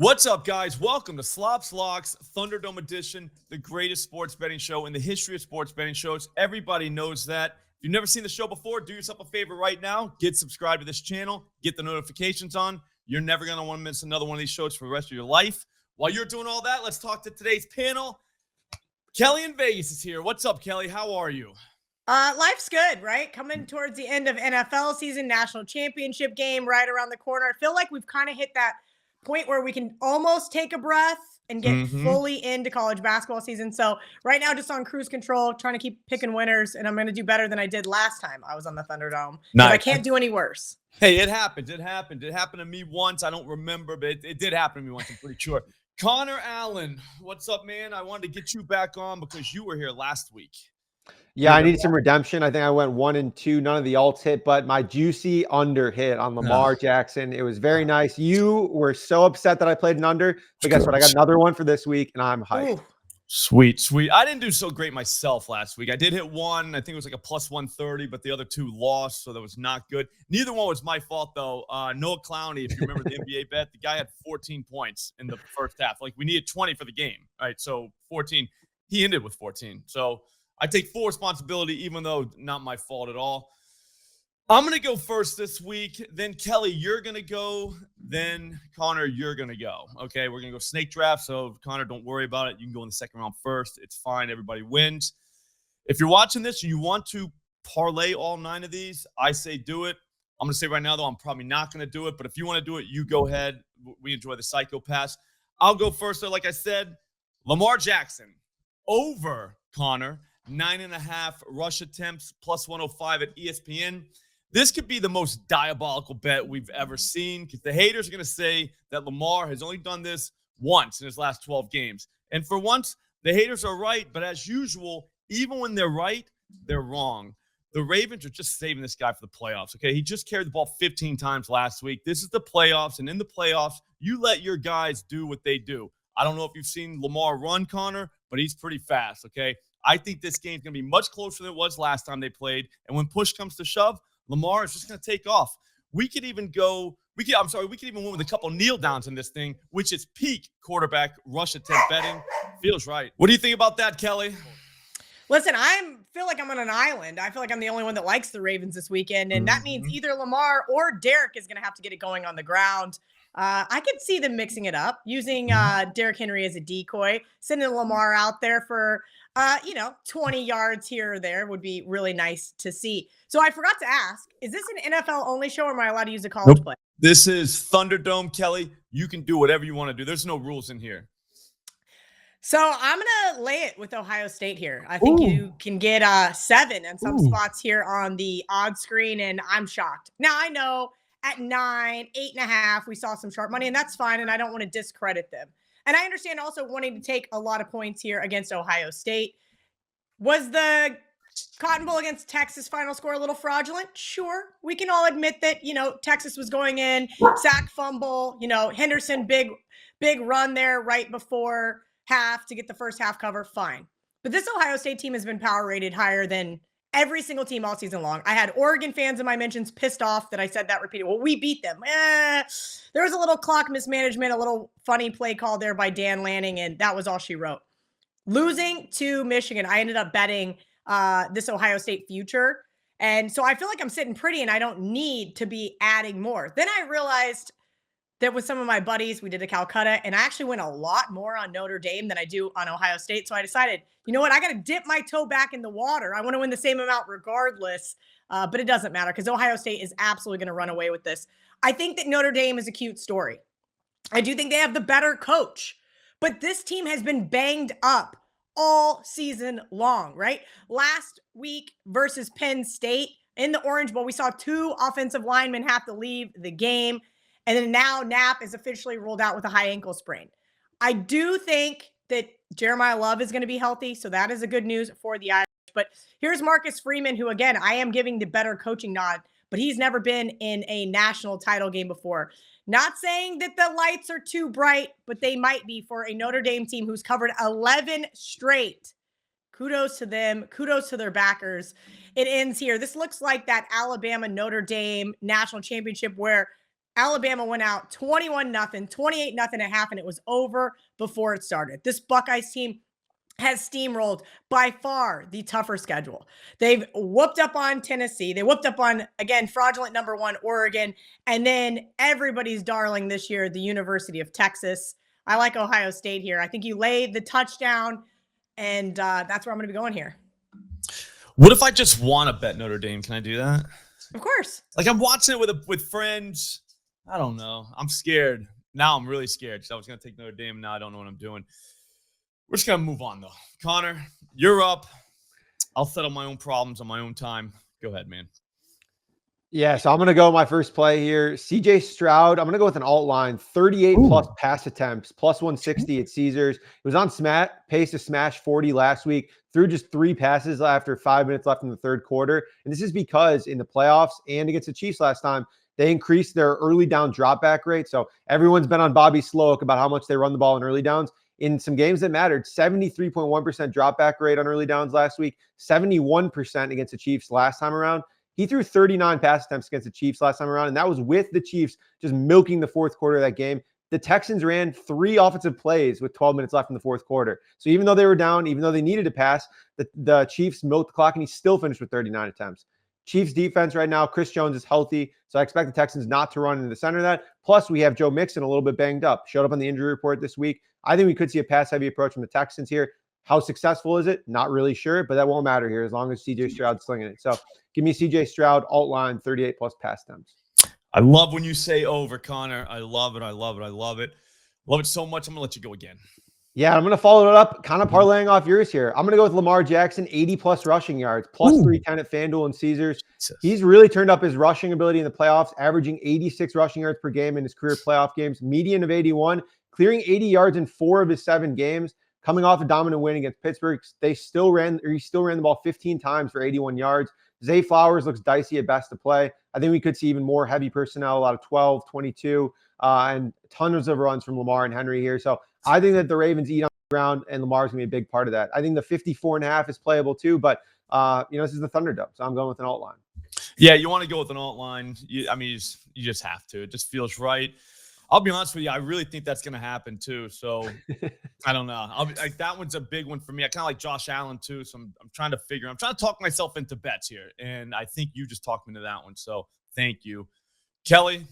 What's up, guys? Welcome to Slops Locks Thunderdome Edition, the greatest sports betting show in the history of sports betting shows. Everybody knows that. If you've never seen the show before, do yourself a favor right now. Get subscribed to this channel. Get the notifications on. You're never going to want to miss another one of these shows for the rest of your life. While you're doing all that, let's talk to today's panel. Kelly in Vegas is here. What's up, Kelly? How are you? Life's good, right? Coming towards the end of NFL season, national championship game right around the corner. I feel like we've kind of hit that point where we can almost take a breath and get fully into college basketball season. So right now, just on cruise control, trying to keep picking winners, and I'm going to do better than I did last time I was on the Thunderdome. Nice. I can't do any worse. Hey, it happened. It happened to me once. I don't remember, but it did happen to me once, I'm pretty sure. Connor Allen, what's up, man? I wanted to get you back on because you were here last week. Yeah, I needed some redemption. I think I went 1-2. None of the alts hit, but my juicy under hit on Lamar Jackson. It was very nice. You were so upset that I played an under, but guess what? I got another one for this week, and I'm hyped. Ooh. Sweet. I didn't do so great myself last week. I did hit one. I think it was like a plus 130, but the other two lost, so that was not good. Neither one was my fault, though. Noah Clowney, if you remember the NBA bet, the guy had 14 points in the first half. Like, we needed 20 for the game, right? So 14. He ended with 14. So I take full responsibility, even though not my fault at all. I'm going to go first this week. Then, Kelly, you're going to go. Then, Connor, you're going to go. Okay, we're going to go snake draft. So, Connor, don't worry about it. You can go in the second round first. It's fine. Everybody wins. If you're watching this and you want to parlay all 9 of these, I say do it. I'm going to say right now, though, I'm probably not going to do it. But if you want to do it, you go ahead. We enjoy the psycho pass. I'll go first, though. Like I said, Lamar Jackson over Connor. 9.5 rush attempts, plus 105 at ESPN. This could be the most diabolical bet we've ever seen because the haters are going to say that Lamar has only done this once in his last 12 games. And for once, the haters are right. But as usual, even when they're right, they're wrong. The Ravens are just saving this guy for the playoffs, okay? He just carried the ball 15 times last week. This is the playoffs. And in the playoffs, you let your guys do what they do. I don't know if you've seen Lamar run, Connor, but he's pretty fast, okay? I think this game's going to be much closer than it was last time they played. And when push comes to shove, Lamar is just going to take off. We could even win with a couple kneel downs in this thing, which is peak quarterback rush attempt betting. Feels right. What do you think about that, Kelly? Listen, I feel like I'm on an island. I feel like I'm the only one that likes the Ravens this weekend. And that means either Lamar or Derek is going to have to get it going on the ground. I could see them mixing it up, using Derrick Henry as a decoy, sending Lamar out there for 20 yards here or there would be really nice to see. So I forgot to ask, is this an NFL only show or am I allowed to use a college play? This is Thunderdome, Kelly. You can do whatever you want to do. There's no rules in here. So I'm going to lay it with Ohio State here. I think you can get 7 in some spots here on the odds screen, and I'm shocked. Now, I know at 9, 8.5, we saw some sharp money, and that's fine, and I don't want to discredit them. And I understand also wanting to take a lot of points here against Ohio State. Was the Cotton Bowl against Texas final score a little fraudulent? Sure. We can all admit that, Texas was going in, sack fumble, Henderson, big run there right before half to get the first half cover. Fine. But this Ohio State team has been power rated higher than every single team all season long. I had Oregon fans in my mentions pissed off that I said that repeatedly. Well, we beat them. There was a little clock mismanagement, a little funny play call there by Dan Lanning, and that was all she wrote. Losing to Michigan, I ended up betting this Ohio State future. And so I feel like I'm sitting pretty and I don't need to be adding more. Then I realized that with some of my buddies, we did a Calcutta, and I actually went a lot more on Notre Dame than I do on Ohio State. So I decided, you know what? I got to dip my toe back in the water. I want to win the same amount regardless, but it doesn't matter because Ohio State is absolutely going to run away with this. I think that Notre Dame is a cute story. I do think they have the better coach, but this team has been banged up all season long, right? Last week versus Penn State in the Orange Bowl, we saw 2 offensive linemen have to leave the game. And then now Knapp is officially ruled out with a high ankle sprain. I do think that Jeremiah Love is going to be healthy, so that is a good news for the Irish. But here's Marcus Freeman, who, again, I am giving the better coaching nod, but he's never been in a national title game before. Not saying that the lights are too bright, but they might be for a Notre Dame team who's covered 11 straight. Kudos to them. Kudos to their backers. It ends here. This looks like that Alabama-Notre Dame national championship where Alabama went out 21-0, 28-0 at half, and it was over before it started. This Buckeyes team has steamrolled by far the tougher schedule. They've whooped up on Tennessee. They whooped up on, again, fraudulent number 1, Oregon. And then everybody's darling this year, the University of Texas. I like Ohio State here. I think you laid the touchdown, and that's where I'm going to be going here. What if I just want to bet Notre Dame? Can I do that? Of course. Like, I'm watching it with friends. I don't know. I'm scared. Now I'm really scared because I was going to take Notre Dame, and now I don't know what I'm doing. We're just going to move on, though. Connor, you're up. I'll settle my own problems on my own time. Go ahead, man. Yeah, so I'm going to go my first play here. CJ Stroud, I'm going to go with an alt line, 38-plus pass attempts, plus 160 at Caesars. It was on pace to smash 40 last week, threw just 3 passes after 5 minutes left in the third quarter. And this is because in the playoffs and against the Chiefs last time, they increased their early down drop back rate. So everyone's been on Bobby Sloak about how much they run the ball in early downs. In some games that mattered, 73.1% drop back rate on early downs last week, 71% against the Chiefs last time around. He threw 39 pass attempts against the Chiefs last time around, and that was with the Chiefs just milking the fourth quarter of that game. The Texans ran 3 offensive plays with 12 minutes left in the fourth quarter. So even though they were down, even though they needed to pass, the Chiefs milked the clock, and he still finished with 39 attempts. Chiefs defense right now, Chris Jones is healthy, so I expect the Texans not to run into the center of that. Plus, we have Joe Mixon a little bit banged up. Showed up on the injury report this week. I think we could see a pass-heavy approach from the Texans here. How successful is it? Not really sure, but that won't matter here as long as CJ Stroud's slinging it. So give me CJ Stroud, alt line, 38-plus pass attempts. I love when you say over, Connor. I love it. I love it. I love it. Love it so much. I'm going to let you go again. Yeah, I'm going to follow it up, kind of parlaying off yours here. I'm going to go with Lamar Jackson, 80-plus rushing yards, plus 310 at FanDuel and Caesars. He's really turned up his rushing ability in the playoffs, averaging 86 rushing yards per game in his career playoff games, median of 81, clearing 80 yards in 4 of his 7 games. Coming off a dominant win against Pittsburgh, he still ran the ball 15 times for 81 yards. Zay Flowers looks dicey at best to play. I think we could see even more heavy personnel, a lot of 12, 22, and tons of runs from Lamar and Henry here. So I think that the Ravens eat on the ground, and Lamar's going to be a big part of that. I think the 54.5 is playable too, but this is the Thunderdome, so I'm going with an alt line. Yeah, you want to go with an alt line. You just have to. It just feels right. I'll be honest with you. I really think that's going to happen too. So I don't know. That one's a big one for me. I kind of like Josh Allen too. So I'm trying to talk myself into bets here. And I think you just talked me into that one. So thank you. Kelly,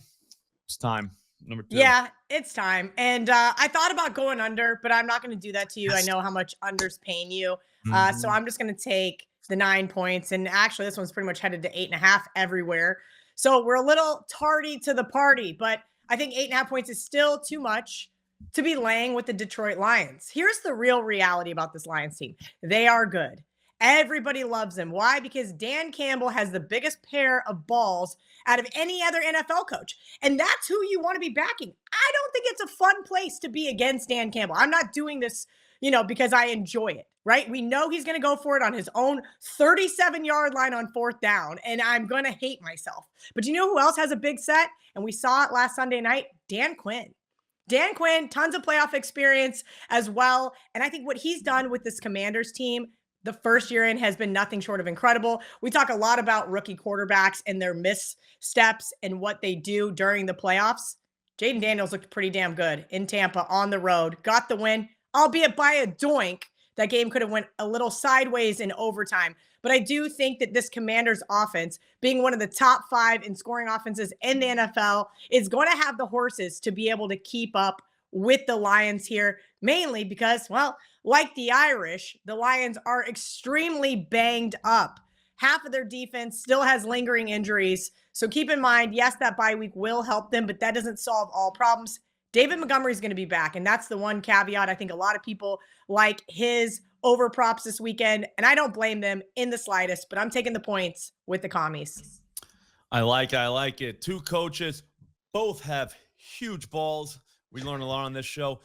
it's time. Number 2. Yeah, it's time. And I thought about going under, but I'm not going to do that to you. I know how much under's paying you. So I'm just going to take the 9 points. And actually, this one's pretty much headed to 8.5 everywhere. So we're a little tardy to the party, but I think 8.5 points is still too much to be laying with the Detroit Lions. Here's the real reality about this Lions team. They are good. Everybody loves them. Why? Because Dan Campbell has the biggest pair of balls out of any other NFL coach. And that's who you want to be backing. I don't think it's a fun place to be against Dan Campbell. I'm not doing this, because I enjoy it, right? We know he's going to go for it on his own 37-yard line on 4th down, and I'm going to hate myself. But you know who else has a big set? And we saw it last Sunday night? Dan Quinn. Dan Quinn, tons of playoff experience as well. And I think what he's done with this Commanders team the first year in has been nothing short of incredible. We talk a lot about rookie quarterbacks and their missteps and what they do during the playoffs. Jaden Daniels looked pretty damn good in Tampa on the road, got the win, albeit by a doink. That game could have went a little sideways in overtime. But I do think that this Commanders offense, being one of the top 5 in scoring offenses in the NFL, is going to have the horses to be able to keep up with the Lions here, mainly because, well, like the Irish, the Lions are extremely banged up. Half of their defense still has lingering injuries. So keep in mind, yes, that bye week will help them, but that doesn't solve all problems. David Montgomery is going to be back, and that's the one caveat. I think a lot of people like his over props this weekend, and I don't blame them in the slightest, but I'm taking the points with the Commies. I like it. 2 coaches, both have huge balls. We learn a lot on this show.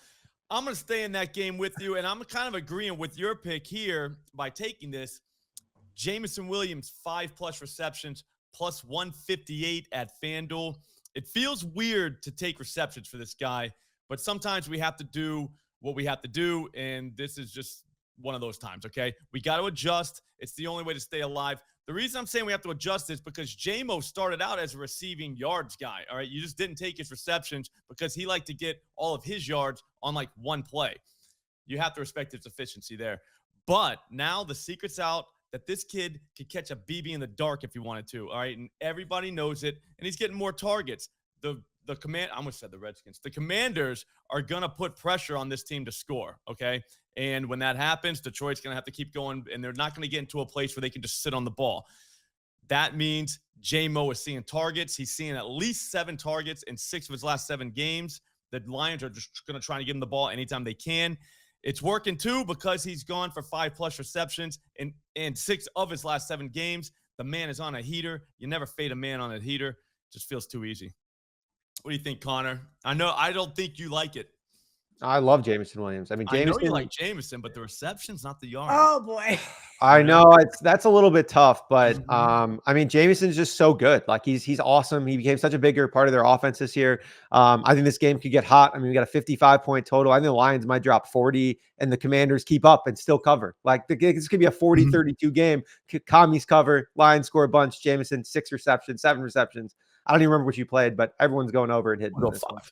I'm going to stay in that game with you, and I'm kind of agreeing with your pick here by taking this. Jameson Williams, 5+ receptions, plus 158 at FanDuel. It feels weird to take receptions for this guy, but sometimes we have to do what we have to do, and this is just one of those times, okay? We got to adjust. It's the only way to stay alive. The reason I'm saying we have to adjust is because J-Mo started out as a receiving yards guy. All right. You just didn't take his receptions because he liked to get all of his yards on like one play. You have to respect his efficiency there. But now the secret's out that this kid could catch a BB in the dark if he wanted to. All right. And everybody knows it. And he's getting more targets. The command, I almost said the Redskins. The Commanders are going to put pressure on this team to score. Okay. And when that happens, Detroit's going to have to keep going, and they're not going to get into a place where they can just sit on the ball. That means J-Mo is seeing targets. He's seeing at least 7 targets in 6 of his last 7 games. The Lions are just going to try to give him the ball anytime they can. It's working, too, because he's gone for 5+ receptions in 6 of his last 7 games. The man is on a heater. You never fade a man on a heater. Just feels too easy. What do you think, Connor? I don't think you like it. I love Jameson Williams. I mean, Jameson. I know you like Jameson, but the reception's not the yards. Oh boy. I know that's a little bit tough, but I mean, Jameson's just so good. Like he's awesome. He became such a bigger part of their offense this year. I think this game could get hot. I mean, we got a 55-point total. I think the Lions might drop 40 and the Commanders keep up and still cover. Like this could be a 40-32 game. Commies cover, Lions score a bunch. Jameson 6 receptions, 7 receptions. I don't even remember what you played, but everyone's going over and hitting. Go 5.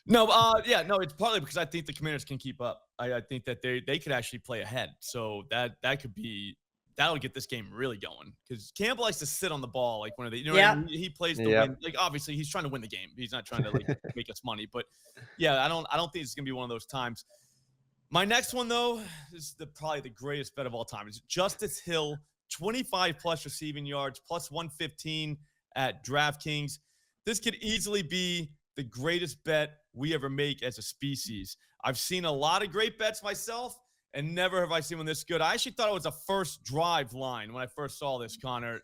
No, it's partly because I think the Commanders can keep up. I think that they could actually play ahead. So that'll get this game really going, because Campbell likes to sit on the ball like one of the, he plays to win. Like obviously he's trying to win the game. He's not trying to like make us money. But yeah, I don't think it's gonna be one of those times. My next one though is probably the greatest bet of all time. It's Justice Hill, 25+ receiving yards, plus 115 at DraftKings. This could easily be the greatest bet we ever make as a species. I've seen a lot of great bets myself, and never have I seen one this good. I actually thought it was a first drive line when I first saw this, Connor.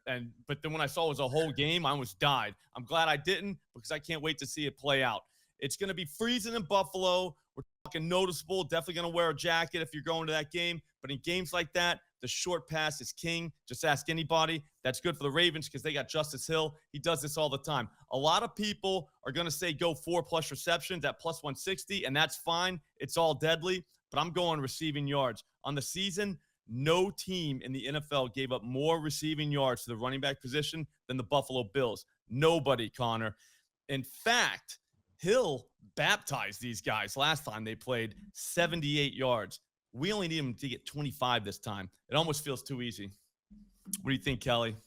But then when I saw it was a whole game, I almost died. I'm glad I didn't, because I can't wait to see it play out. It's going to be freezing in Buffalo. We're talking noticeable. Definitely going to wear a jacket if you're going to that game. But in games like that, the short pass is king. Just ask anybody. That's good for the Ravens because they got Justice Hill. He does this all the time. A lot of people are going to say go 4+ receptions at plus 160, and that's fine. It's all deadly. But I'm going receiving yards. On the season, no team in the NFL gave up more receiving yards to the running back position than the Buffalo Bills. Nobody, Connor. In fact, Hill baptized these guys last time they played, 78 yards. We only need him to get 25 this time. It almost feels too easy. What do you think, Kelly?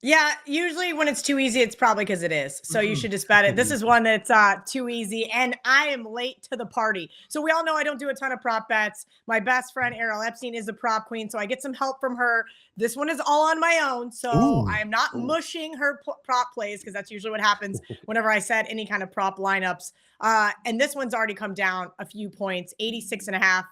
Yeah, usually when it's too easy, it's probably because it is. So you should just bet it. This is one that's too easy, and I am late to the party. So we all know I don't do a ton of prop bets. My best friend, Errol Epstein, is the prop queen, so I get some help from her. This one is all on my own, so I am not mushing her prop plays, because that's usually what happens whenever I set any kind of prop lineups. And this one's already come down a few points, 86.5.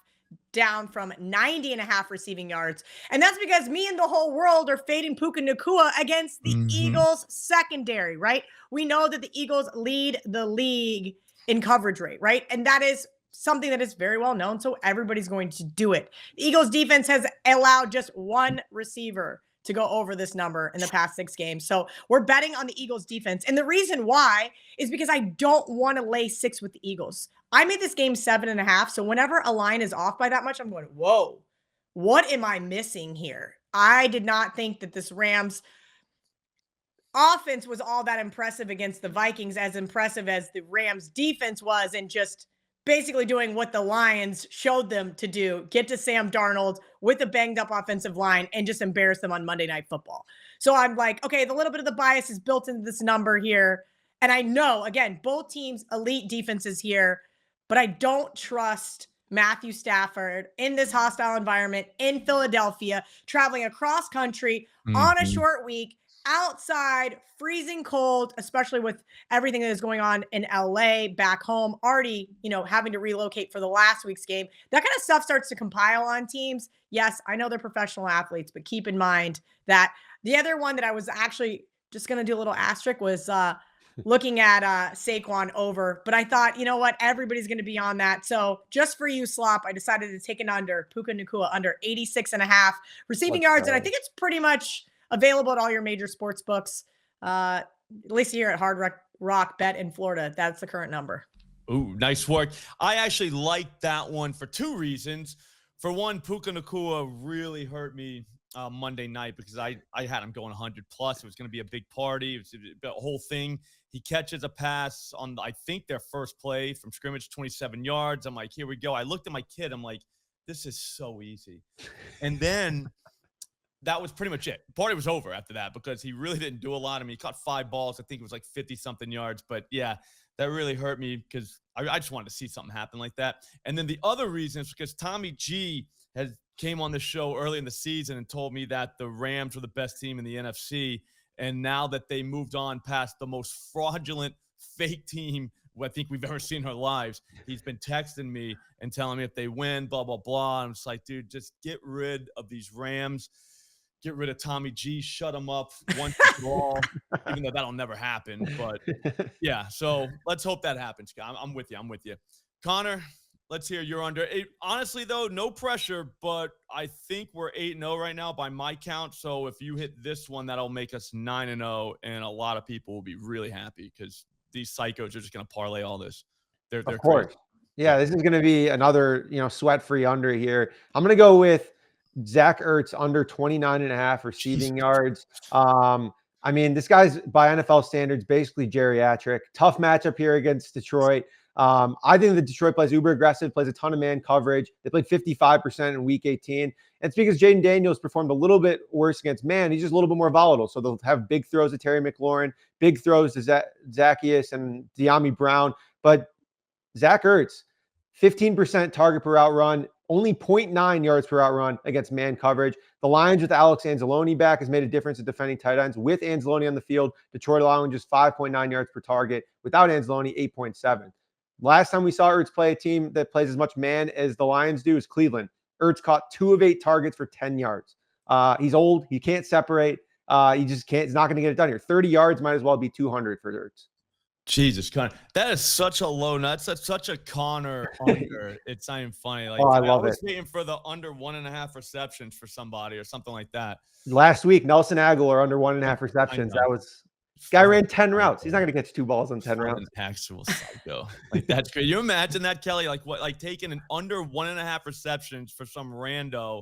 down from 90.5 receiving yards. And that's because me and the whole world are fading Puka Nacua against the Eagles secondary, right? We know that the Eagles lead the league in coverage rate, right? And that is something that is very well known. So everybody's going to do it. The Eagles defense has allowed just one receiver to go over this number in the past 6 games. So we're betting on the Eagles defense. And the reason why is because I don't want to lay 6 with the Eagles. I made this game 7.5. So whenever a line is off by that much, I'm going, whoa, what am I missing here? I did not think that this Rams offense was all that impressive against the Vikings, as impressive as the Rams defense was, and just basically doing what the Lions showed them to do, get to Sam Darnold with a banged up offensive line and just embarrass them on Monday Night Football. So I'm like, okay, the little bit of the bias is built into this number here. And I know, again, both teams, elite defenses here, but I don't trust Matthew Stafford in this hostile environment in Philadelphia, traveling across country on a short week, outside, freezing cold, especially with everything that is going on in LA, back home, already, having to relocate for the last week's game. That kind of stuff starts to compile on teams. Yes, I know they're professional athletes, but keep in mind that the other one that I was actually just going to do a little asterisk was looking at Saquon over. But I thought, you know what? Everybody's going to be on that. So just for you, Slop, I decided to take an under, Puka Nacua under 86.5 receiving yards. And I think it's pretty much available at all your major sports books, at least here at Hard Rock Bet in Florida. That's the current number. Ooh, nice work. I actually like that one for 2 reasons. For one, Puka Nacua really hurt me Monday night because I had him going 100 plus. It was going to be a big party. It was the whole thing. He catches a pass on, I think, their first play from scrimmage, 27 yards. I'm like, here we go. I looked at my kid. I'm like, this is so easy. And then that was pretty much it. The party was over after that because he really didn't do a lot. I mean, he caught 5 balls. I think it was like 50-something yards. But, yeah, that really hurt me because I just wanted to see something happen like that. And then the other reason is because Tommy G came on the show early in the season and told me that the Rams were the best team in the NFC. And now that they moved on past the most fraudulent, fake team I think we've ever seen in our lives, he's been texting me and telling me if they win, blah, blah, blah. I'm just like, dude, just get rid of these Rams. Get rid of Tommy G, shut him up once and for all, even though that'll never happen. But, yeah, so let's hope that happens. I'm with you. Connor, let's hear your under. Honestly, though, no pressure, but I think we're 8-0 right now by my count. So if you hit this one, that'll make us 9-0, and a lot of people will be really happy because these psychos are just going to parlay all this. They're of course. Crazy. Yeah, this is going to be another, sweat-free under here. I'm going to go with Zach Ertz under 29.5 receiving yards. I mean, this guy's by NFL standards basically geriatric. Tough matchup here against Detroit. I think the Detroit plays uber aggressive, plays a ton of man coverage. They played 55% in week 18. And it's because Jaden Daniels performed a little bit worse against man. He's just a little bit more volatile. So they'll have big throws to Terry McLaurin, big throws to Zacchaeus and De'Ami Brown. But Zach Ertz, 15% target per route run, only 0.9 yards per route run against man coverage. The Lions with Alex Anzalone back has made a difference in defending tight ends. With Anzalone on the field, Detroit allowing just 5.9 yards per target. Without Anzalone, 8.7. Last time we saw Ertz play a team that plays as much man as the Lions do is Cleveland. Ertz caught 2 of 8 targets for 10 yards. He's old. He can't separate. He just can't. He's not going to get it done here. 30 yards might as well be 200 for Ertz. Jesus, Connor. That is such a low nut. That's such a Connor under. It's not even funny. Like, I love was it. waiting for the under 1.5 receptions for somebody or something like that. Last week, Nelson Aguilar under 1.5 receptions. That was guy ran 10 routes. He's not going to catch 2 balls on 10 routes. An actual psycho. Like, that's great. You imagine that, Kelly? Like what? Like taking an under 1.5 receptions for some rando.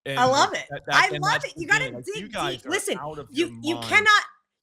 And I love it. I love it. You got to dig deep. Listen,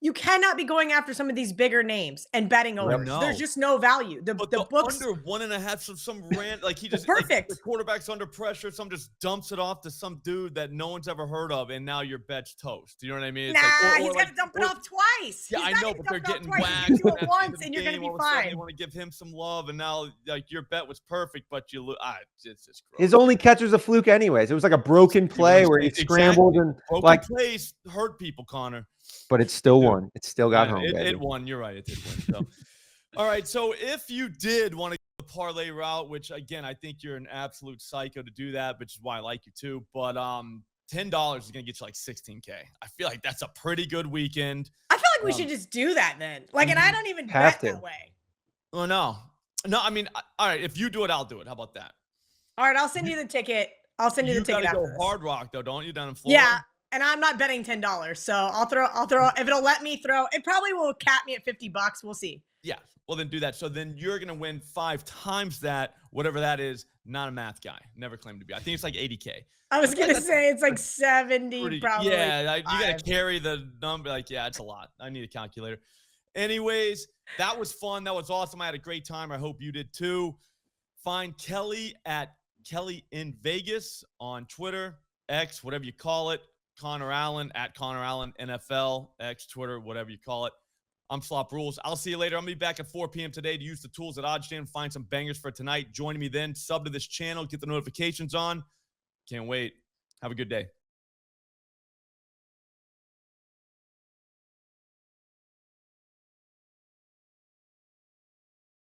you cannot be going after some of these bigger names and betting over. There's just no value. The books under 1.5 of some rant, like he just perfect. Like the quarterback's under pressure. Some just dumps it off to some dude that no one's ever heard of, and now your bet's toast. You know what I mean? It's he's got to dump it off twice. Yeah, I know, but they're getting whacked. You do it once, and you're going to be fine. They want to give him some love, and now like your bet was perfect, but you lose. It's just gross. His only catch was a fluke, anyways. It was like a broken play where he scrambled and broken plays hurt people, Connor. But it still won. It still got home. It won. You're right. It did win. So. All right. So if you did want to go the parlay route, which again, I think you're an absolute psycho to do that, which is why I like you too. But $10 is going to get you like $16K. I feel like that's a pretty good weekend. I feel like we should just do that then. Like, and I don't even bet that way. Oh, no. I mean, all right. If you do it, I'll do it. How about that? All right. I'll send you the ticket. I'll send you the ticket. You got to go Hard Rock though, don't you? Down in Florida. Yeah. And I'm not betting $10, so I'll throw. If it'll let me throw, it probably will cap me at $50. We'll see. Yeah, well then do that. So then you're gonna win 5 times that, whatever that is. Not a math guy. Never claimed to be. I think it's like 80K. I was gonna say it's like 70, probably. Yeah, you gotta carry the number. Like, yeah, it's a lot. I need a calculator. Anyways, that was fun. That was awesome. I had a great time. I hope you did too. Find Kelly at Kelly in Vegas on Twitter, X, whatever you call it. Connor Allen at Connor Allen NFL, X, Twitter, whatever you call it. I'm Slop Rules. I'll see you later. I'm going to be back at 4 p.m. today to use the tools at OddsJam, find some bangers for tonight. Join me then. Sub to this channel. Get the notifications on. Can't wait. Have a good day.